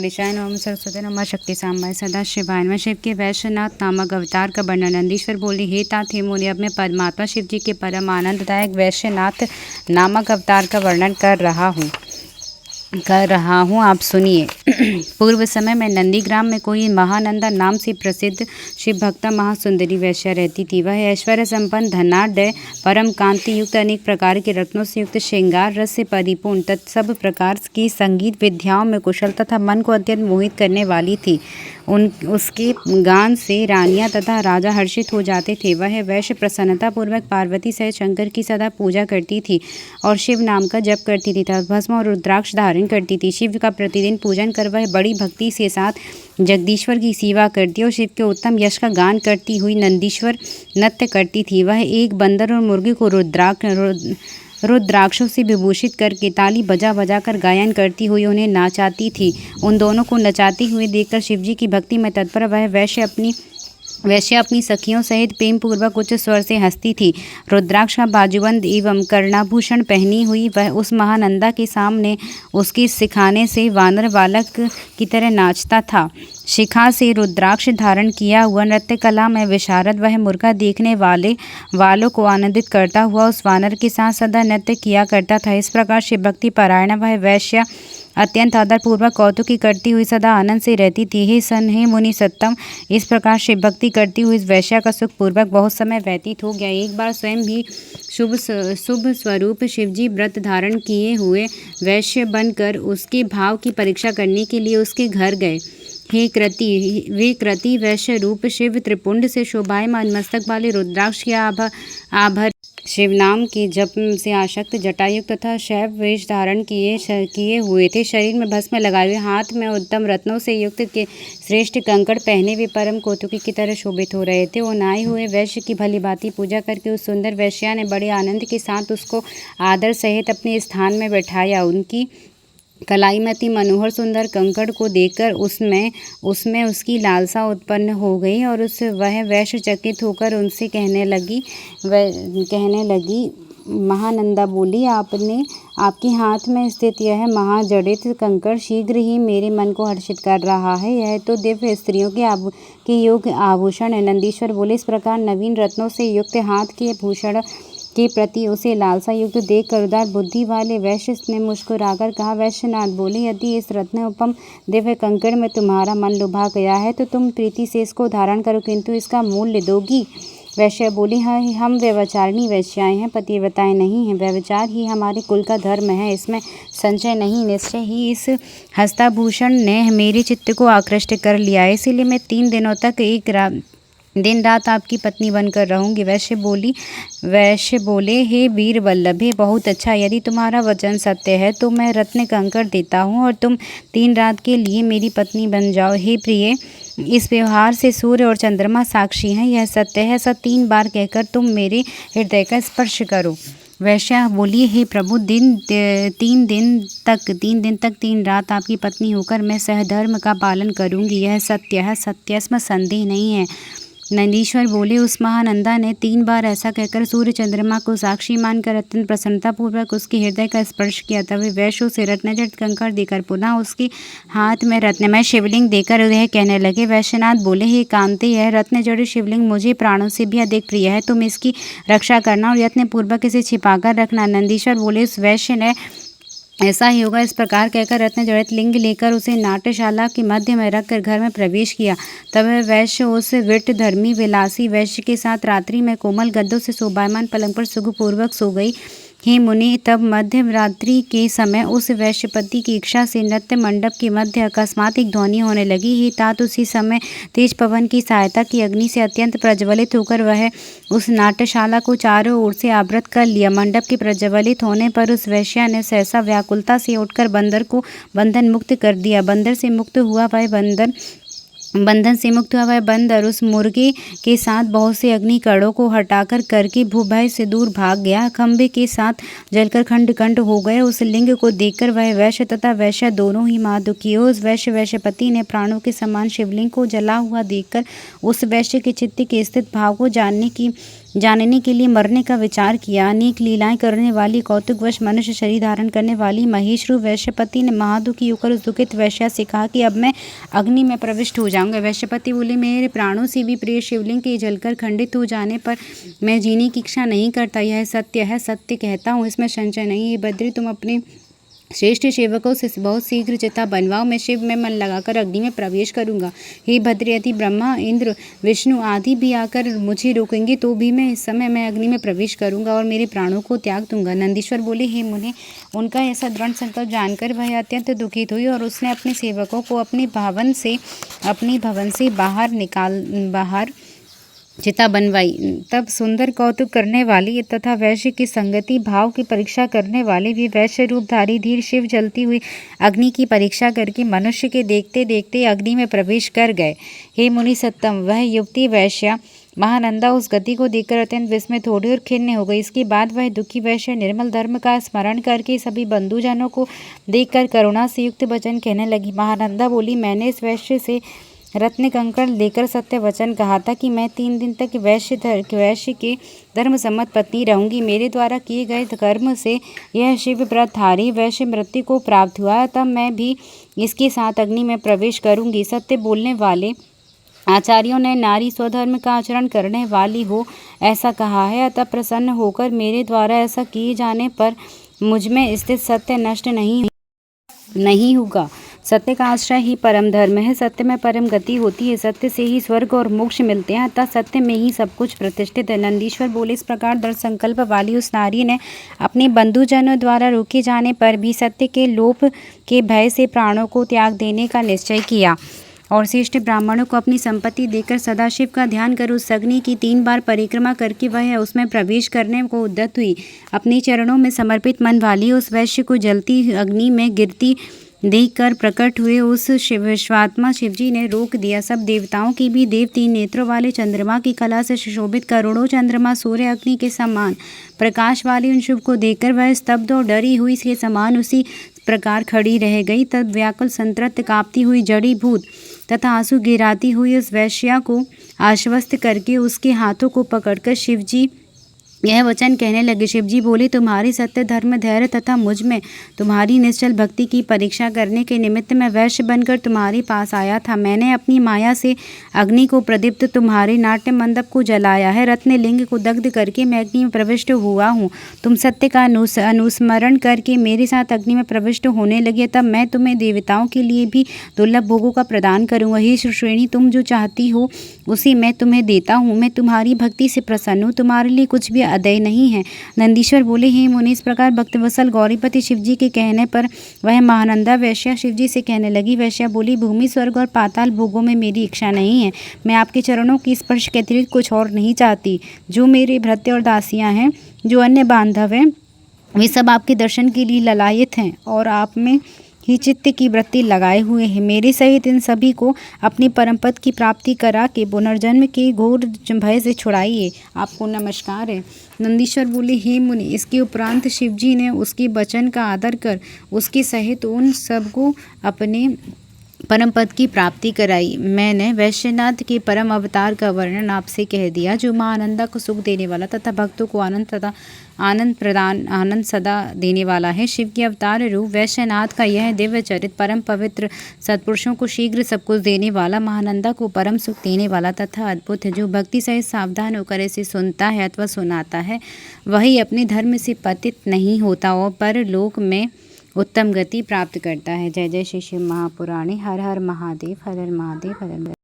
कालिशाय नमः सरस्वती नमः शक्ति सांबाय सदा शिवाय नमः। शिव के वैश्यनाथ नामक अवतार का वर्णन। नंदीश्वर बोले, हे तात हे मुनि, अब मैं परमात्मा शिव जी के परम आनंददायक वैश्यनाथ नामक अवतार का वर्णन कर रहा हूँ, आप सुनिए। पूर्व समय में नंदीग्राम में कोई महानंदा नाम से प्रसिद्ध शिव भक्ता महासुंदरी वैश्या रहती थी। वह ऐश्वर्य संपन्न, धनाढ्य, परम कांति युक्त, अनेक प्रकार के रत्नों से युक्त, श्रृंगार रस से परिपूर्ण तथा सब प्रकार की संगीत विद्याओं में कुशल तथा मन को अत्यंत मोहित करने वाली थी। उसके गान से रानियां तथा राजा हर्षित हो जाते थे। वह वैश्य प्रसन्नतापूर्वक पार्वती सहित शंकर की सदा पूजा करती थी और शिव नाम का जप करती थी तथा भस्म और रुद्राक्ष धारण करती थी। शिव का प्रतिदिन पूजन कर वह बड़ी भक्ति के साथ जगदीश्वर की सेवा करती और शिव के उत्तम यश का गान करती हुई नंदीश्वर नृत्य करती थी। वह एक बंदर और मुर्गी को रुद्राक्षों से विभूषित करके ताली बजा बजा कर गायन करती हुई उन्हें नाचाती थी। उन दोनों को नचाती हुई देखकर शिवजी की भक्ति में तत्पर वह वैश्य अपनी सखियों सहित प्रेम पूर्वक उच्च स्वर से हंसती थी। रुद्राक्ष का बाजूबंद एवं कर्णाभूषण पहनी हुई वह उस महानंदा के सामने उसके सिखाने से वानर बालक की तरह नाचता था। शिखा से रुद्राक्ष धारण किया हुआ नृत्य कला में विशारद वह मुर्गा देखने वालों को आनंदित करता हुआ उस वानर के साथ सदा नृत्य किया करता था। इस प्रकार शिव भक्ति पारायण वह वैश्य अत्यंत आदरपूर्वक कौतुकी करती हुई सदा आनंद से रहती थी। हे मुनि सत्तम, इस प्रकार शिव भक्ति करती हुई इस वैश्या का सुखपूर्वक बहुत समय व्यतीत हो गया। एक बार स्वयं भी शुभ स्वरूप शिवजी व्रत धारण किए हुए वैश्य बनकर उसके भाव की परीक्षा करने के लिए उसके घर गए। वे कृति वैश्य रूप शिव त्रिपुंड से शोभायमान मस्तक वाले रुद्राक्ष के आभर शिव नाम के जप से आसक्त जटायुक्त तथा शैव वेश धारण किए हुए थे। शरीर में भस्म लगाए हुए, हाथ में उत्तम रत्नों से युक्त के श्रेष्ठ कंकड़ पहने हुए परम कौतुकी की तरह शोभित हो रहे थे। उन आए हुए वैश्य की भली भांति पूजा करके उस सुंदर वैश्या ने बड़े आनंद के साथ उसको आदर सहित अपने स्थान में बैठाया। उनकी कलाई में अति मनोहर सुंदर कंकड़ को देखकर उसमें उसकी लालसा उत्पन्न हो गई और वह वैश्य चकित होकर उनसे कहने लगी, महानंदा बोली, आपके हाथ में स्थित यह महाजड़ित कंकड़ शीघ्र ही मेरे मन को हर्षित कर रहा है। यह तो दिव्य स्त्रियों के योग्य आभूषण है। नंदीश्वर बोले, इस प्रकार नवीन रत्नों से युक्त हाथ के भूषण के प्रति उसे लालसा युक्त देख कर उदार बुद्धि वाले वैश्य ने मुस्कुराकर कहा। वैश्यनाथ बोले, यदि इस रत्न उपम दिव्य कंकड़ में तुम्हारा मन लुभा गया है तो तुम प्रीति से इसको धारण करो, किंतु इसका मूल्य दोगी? वैश्य बोली, हाँ, हम व्यभिचारिणी वैश्याएं हैं, पतिव्रताएं नहीं हैं। व्यभिचार ही हमारे कुल का धर्म है, इसमें संशय नहीं। निश्चय ही इस हस्ताभूषण ने मेरे चित्त को आकृष्ट कर लिया है, इसीलिए मैं 3 दिनों तक दिन रात आपकी पत्नी बनकर रहूंगी। वैश्य बोले, हे वीर वल्लभे, बहुत अच्छा। यदि तुम्हारा वचन सत्य है तो मैं रत्न कंकड़ देता हूँ और तुम 3 रात के लिए मेरी पत्नी बन जाओ। हे प्रिय, इस व्यवहार से सूर्य और चंद्रमा साक्षी हैं, यह सत्य है। ऐसा 3 बार कहकर तुम मेरे हृदय का स्पर्श करो। वैश्या बोली, हे प्रभु, 3 दिन तक 3 रात आपकी पत्नी होकर मैं सहधर्म का पालन करूंगी, यह सत्य है, सत्यस्म संदेह नहीं है। नंदीश्वर बोले, उस महानंदा ने 3 बार ऐसा कहकर सूर्य चंद्रमा को साक्षी मानकर अत्यंत प्रसन्नतापूर्वक उसके हृदय का स्पर्श किया। तभी वैश्य उसे रत्नजड़ित कंकड़ देकर पुनः उसके हाथ में रत्नमय शिवलिंग देकर यह कहने लगे। वैश्यनाथ बोले, हे कांते, यह रत्नजड़ित शिवलिंग मुझे प्राणों से भी अधिक प्रिय है, तुम इसकी रक्षा करना और यत्नपूर्वक इसे छिपाकर रखना। नंदीश्वर बोले, उस वैश्य ने ऐसा ही होगा। इस प्रकार कहकर रत्न जड़ित लिंग लेकर उसे नाट्यशाला के मध्य में रखकर घर में प्रवेश किया। तब वह वैश्य उस विट धर्मी विलासी वैश्य के साथ रात्रि में कोमल गद्दों से शोभायमान पलंग पर सुखपूर्वक सो गई। हे मुनि, तब मध्य रात्रि के समय उस वैश्यपति की इच्छा से नृत्य मंडप के मध्य अकस्मात एक ध्वनि होने लगी। हे तात, उसी समय तेज पवन की सहायता की अग्नि से अत्यंत प्रज्वलित होकर वह उस नाट्यशाला को चारों ओर से आवृत कर लिया। मंडप के प्रज्वलित होने पर उस वैश्या ने सहसा व्याकुलता से उठकर बंदर को बंधन मुक्त कर दिया। बंधन से मुक्त हुआ वह बंदर उस मुर्गे के साथ बहुत से अग्नि कणों को हटाकर करके भूभय से दूर भाग गया। खंभे के साथ जलकर खंड हो गए। उस लिंग को देखकर वह वैश्य तथा वैश्या दोनों ही महादुखी हो। उस वैश्यपति ने प्राणों के समान शिवलिंग को जला हुआ देखकर उस वैश्य के चित्त के स्थित भाव को जानने की जानने के लिए मरने का विचार किया। अनेक लीलाएं करने वाली, कौतुकवश मनुष्य शरीर धारण करने वाली महेश रूप वैश्यपति ने महादुखी होकर उस दुखित वैश्या से कहा कि अब मैं अग्नि में प्रविष्ट हो जाऊंगा। वैश्यपति बोले, मेरे प्राणों से भी प्रिय शिवलिंग के जलकर खंडित हो जाने पर मैं जीने की इच्छा नहीं करता। यह सत्य है, सत्य कहता हूँ, इसमें संशय नहीं है। बद्री, तुम अपने श्रेष्ठ सेवकों से बहुत शीघ्र चिता बनवाओ, मैं शिव में मन लगाकर अग्नि में प्रवेश करूंगा। हे भद्र, यदि ब्रह्मा, इंद्र, विष्णु आदि भी आकर मुझे रोकेंगे तो भी मैं इस समय मैं अग्नि में प्रवेश करूंगा और मेरे प्राणों को त्याग दूंगा। नंदीश्वर बोले, हे मुने, उनका ऐसा दृढ़ संकल्प जानकर वह अत्यंत दुखित हुई और उसने अपने सेवकों को अपने भवन से बाहर चिता बनवाई। तब सुंदर कौतुक करने वाली तथा वैश्य की संगति भाव की परीक्षा करने वाले भी वैश्य रूपधारी धीर शिव जलती हुई अग्नि की परीक्षा करके मनुष्य के देखते देखते अग्नि में प्रवेश कर गए। हे मुनि सत्तम, वह युवती वैश्या महानंदा उस गति को देखकर अत्यंत विस्मित हो गई और खिन्न हो गई। इसके बाद वह दुखी वैश्य निर्मल धर्म का स्मरण करके सभी बंधुजनों को देखकर करुणा से युक्त वचन कहने लगी। महानंदा बोली, मैंने इस वैश्य से रत्न कंकड़ लेकर सत्य वचन कहा था कि मैं 3 दिन तक वैश्य के धर्म सम्मत पत्नी रहूंगी। मेरे द्वारा किए गए कर्म से यह शिव व्रतधारी वैश्य मृत्यु को प्राप्त हुआ, तब मैं भी इसके साथ अग्नि में प्रवेश करूंगी। सत्य बोलने वाले आचार्यों ने नारी स्वधर्म का आचरण करने वाली हो ऐसा कहा है, अतः प्रसन्न होकर मेरे द्वारा ऐसा किए जाने पर मुझमें स्थित सत्य नष्ट नहीं होगा। सत्य का आश्रय ही परम धर्म है, सत्य में परम गति होती है, सत्य से ही स्वर्ग और मोक्ष मिलते हैं, अतः सत्य में ही सब कुछ प्रतिष्ठित है। नंदीश्वर बोले, इस प्रकार दृढ़ संकल्प वाली उस नारी ने अपने बंधुजनों द्वारा रोके जाने पर भी सत्य के लोप के भय से प्राणों को त्याग देने का निश्चय किया और श्रेष्ठ ब्राह्मणों को अपनी संपत्ति देकर सदाशिव का ध्यान कर उस अग्नि की 3 बार परिक्रमा करके वह उसमें प्रवेश करने को उद्यत हुई। अपने चरणों में समर्पित मन वाली उस वैश्य को जलती अग्नि में गिरती देखकर प्रकट हुए उस विश्वात्मा शिवजी ने रोक दिया। सब देवताओं की भी देव 3 नेत्रों वाले चंद्रमा की कला से सुशोभित करोड़ों चंद्रमा सूर्य अग्नि के समान प्रकाश वाले उन शुभ को देखकर वह स्तब्ध और डरी हुई के समान उसी प्रकार खड़ी रह गई। तब व्याकुल संतृप्त कांपती हुई जड़ी भूत तथा आंसू गिराती हुई उस वैश्या को आश्वस्त करके उसके हाथों को पकड़कर शिवजी यह वचन कहने लगे। शिवजी बोले, तुम्हारी सत्य धर्म धैर्य तथा मुझ में तुम्हारी निश्चल भक्ति की परीक्षा करने के निमित्त मैं वैश्य बनकर तुम्हारे पास आया था। मैंने अपनी माया से अग्नि को प्रदीप्त तुम्हारे नाट्य मंडप को जलाया है, रत्न लिंग को दग्ध करके मैं अग्नि में प्रविष्ट हुआ हूँ। तुम सत्य का अनुस्मरण करके मेरे साथ अग्नि में प्रविष्ट होने लगे, तब मैं तुम्हें देवताओं के लिए भी दुर्लभ भोगों का प्रदान करूँगा। हे श्रेणी, तुम जो चाहती हो उसी मैं तुम्हें देता हूँ। मैं तुम्हारी भक्ति से प्रसन्न हूँ, तुम्हारे लिए कुछ भी अदय नहीं है। नंदीश्वर बोले, हे मुनि, इस प्रकार भक्तवत्सल गौरीपति शिवजी के कहने पर वह महानंदा वैश्या शिवजी से कहने लगी। वैश्या बोली, भूमि स्वर्ग और पाताल भोगों में मेरी इच्छा नहीं है। मैं आपके चरणों की स्पर्श के अतिरिक्त कुछ और नहीं चाहती। जो मेरे भृत्य और दासियां हैं, जो अन्य बांधव हैं, वे सब आपके दर्शन के लिए ललायित हैं और आप में ही चित्त की वृत्ति लगाए हुए हैं। मेरे सहित इन सभी को अपनी परम पद की प्राप्ति करा के पुनर्जन्म के घोर भय से छुड़ाइए। आपको नमस्कार है। नंदीश्वर बोले, हे मुनि, इसके उपरांत शिवजी ने उसके वचन का आदर कर उसके सहित उन सबको अपने परम पद की प्राप्ति कराई। मैंने वैश्यनाथ के परम अवतार का वर्णन आपसे कह दिया, जो महानंदा को सुख देने वाला तथा भक्तों को आनंद सदा देने वाला है। शिव के अवतार रूप वैश्यनाथ का यह दिव्य चरित परम पवित्र, सत्पुरुषों को शीघ्र सब कुछ देने वाला, महानंदा को परम सुख देने वाला तथा अद्भुत है। जो भक्ति सहित सावधान होकर इसे सुनता है अथवा सुनाता है, वही अपने धर्म से पतित नहीं होता और परलोक में उत्तम गति प्राप्त करता है। जय जय श्री शिव महापुराणे। हर हर महादेव, हर हर महादेव, हर हर